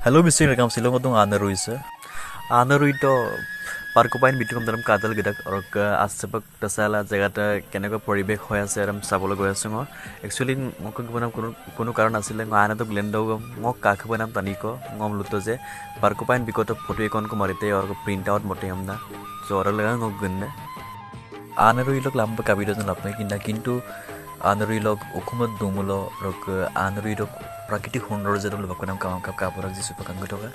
Hello, Mr. Welcome. Silo mo tong Anaru isa. Anaru ito parkupain bitum dalam kadal gidak orok asapag tasala jagata keneko poribek hoy ase aram sabolo goi asungo. Actually moko gbanam kono karon asile ngana to glendo ngok kakh banam taniko ngom luto je parkupain bikoto photo ekon ko marite orok print out mote amna. So ora laga ngok gunne. Anaru ilok lamba kabido jan lapne কিন্তু Anaru ilok ukumat dumulo rok Anaru ilok prakritik সৌন্দৰ্য লব কোনাম কাম কাপোৰক Jisu পকাং গটকা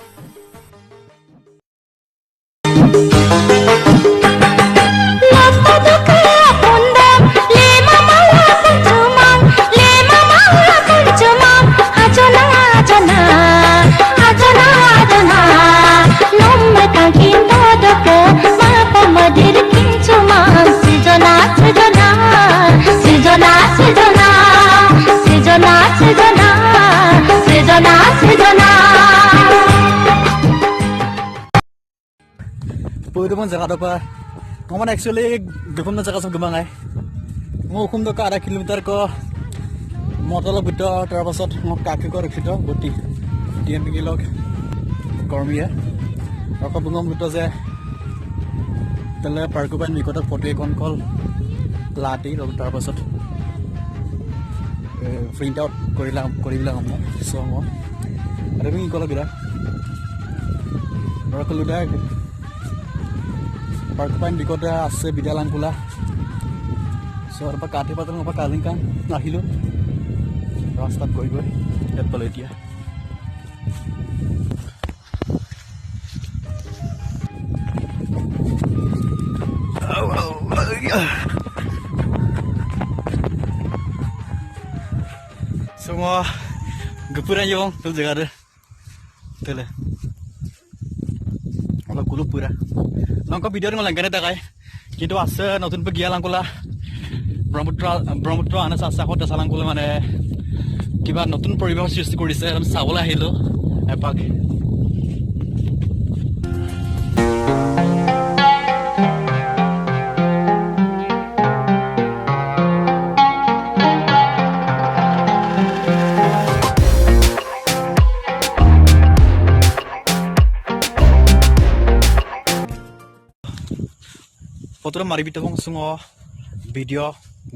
Pwede jaga apa? Ngomong actually dukung jaga sama gemang ay. Ngukum do ka 1 kilometer ko motor bito terpasat ngok kaki ko rekito boti. Diam log kormia. Aku bungom bito je. Tele parkupan mikota photo ekon kol lati log terpasat print out koribila ngomong so ngomong. Ada bingi ko lagi dah. Orang keluar parkupain bikota ase bidalan pula so apa kate patang apa kaling kan lahilo rastat goi et pale dia semua gepuran yung tuh jaga deh tele olah kulup pura nongko video ngolang gane takai কিন্তু আছে নতুন pay গিয়া লাংকুলা ব্ৰহ্মপুত্ৰ আনা সাসাখত সালাংকুলা মানে কিবা নতুন পৰিবেশ সৃষ্টি কৰিছে আমি চাবলৈ আহিলো এপাক Foto mari bita kong sungo video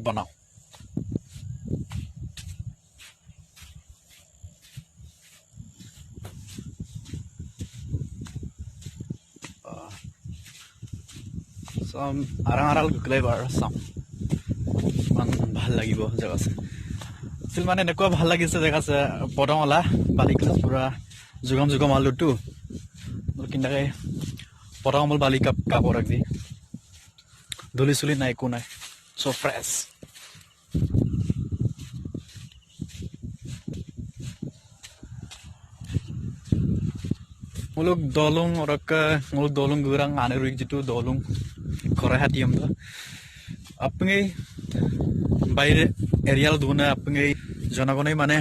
banao. So arang-aral guklay bar sam. Man ভাল লাগিব জাগা আছে। সিল মানে নেকুৱা ভাল লাগিছে জাগা আছে পদমলা বালি ক্লাস পুরা জুগম আলুটো। কিন্দাকে পদমল বালি কাপড় রাখি। Duli sulit naik kunai, so fresh. Muluk dolung muluk dolung gurang ane ruik jitu dolung korai hati amda. Apngai bayre aerial duna apngai jonagonai mane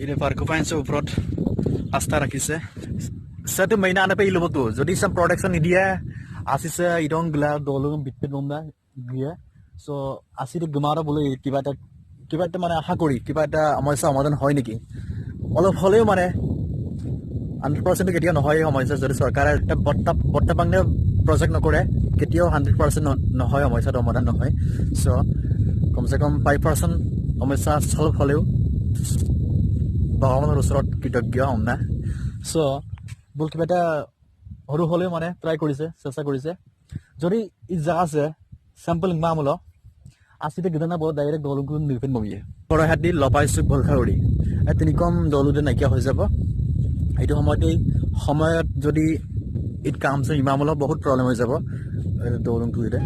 ini parkupain se uprot asta rakise. Satu maina ane pe ilu betul. Jadi some production dia asise idong gla dolung bitpin nomna gya so asire gumara bole kiba ta mane aশা kori kiba ta সমস্যা সমাধান হয় নেকি অলপ হলেও মানে 100% কেতিয়া নহয় সমস্যা যদি সরকারে একটা বট্টা বাংনে প্রজেক্ট নকৰে কেতিয়াও 100% নহয় সমস্যা সমাধান নহয় সো কমসে কম 5% সমস্যা সলভ হলেও ভগৱানৰ ওচৰত কৃতজ্ঞ হম না সো বল কিবা এটা হৰু হলে মানে ট্ৰাই কৰিছে চেষ্টা কৰিছে যদি ই জাগা আছে স্যাম্পল মামুলো আসিতে গদনা বহুত ডাইৰেক্ট দলুকু নিফিন মবিয়ে পৰ হাতি লপাইছু বলখাউৰি এতনি কম দলুতে নাকিয়া হৈ যাব এইটো সময়ত যদি ইট কামছ ইমামুলো বহুত প্ৰবলেম হৈ যাব দলুকু ইতে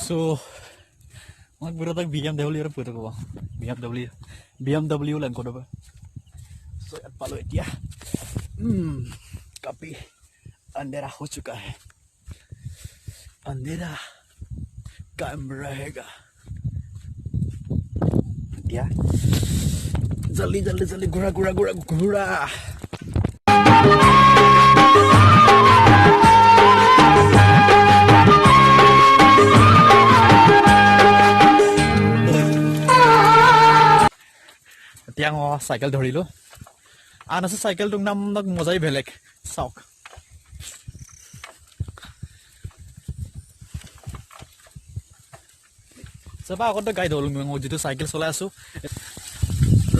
So, mak berotak BMW ada foto kau, BMW lang kau dapat. So, at palo dia, tapi अंधेरा हो चुका है अंधेरा कायम रहेगा क्या जल्दी जल्दी जल्दी घुरा घुरा घुरा घुरा চাইকেল ধৰিলো আন আছে চাইকেলটোৰ নাম মজাই বেলেগ চাওক সবা আগতে গাই দলং যিটো চাইকেল চলাই আছো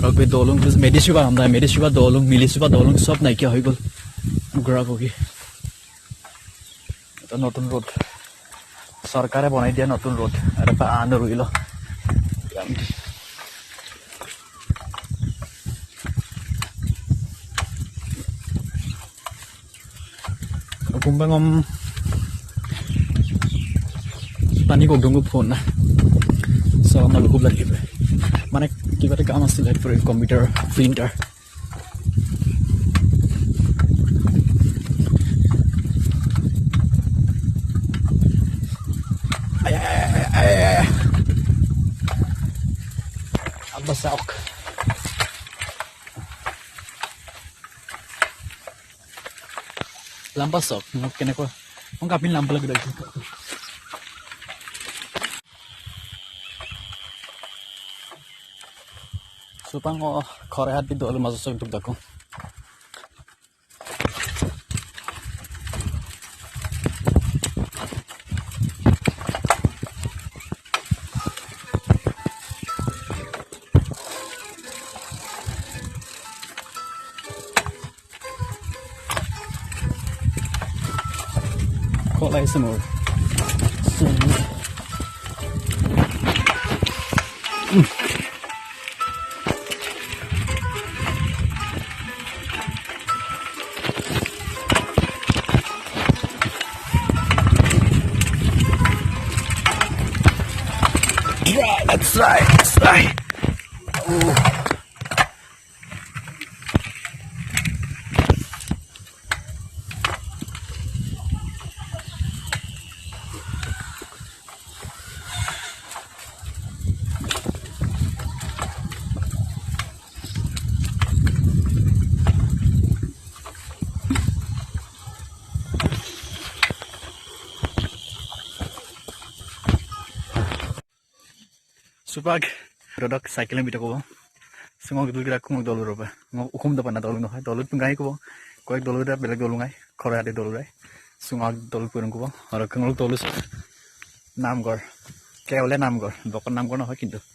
ৰগবে দলং মেডিচিবা আমদা মেডিচিবা দলং মিলিচিবা দলং সব নাইকিয়া হৈ গ'ল গুৰাগকি এটা নতুন ৰোড চৰকাৰে বনাই দিয়া নতুন ৰোড আৰু আন ৰুইল kumbang tani kok donggu phone na so malu kubla kibe mane kiba ta kaam asil for computer printer ay abba saok lampas sok keneko mong kapin lampa lagi dito supang korehat dito alam masuk untuk dako lại xem rồi yeah, that's right Ooh. Supag produk cycle yang bitaku semua gitu kira kung dolur apa ngok ukum dapat na dolur no dolur pengai ko koek dolur da belak dolur ngai khore ade dolur ai semua dolur purun ko aro kengol dolur namgor kewle namgor bokon namgor no হয় কিন্তু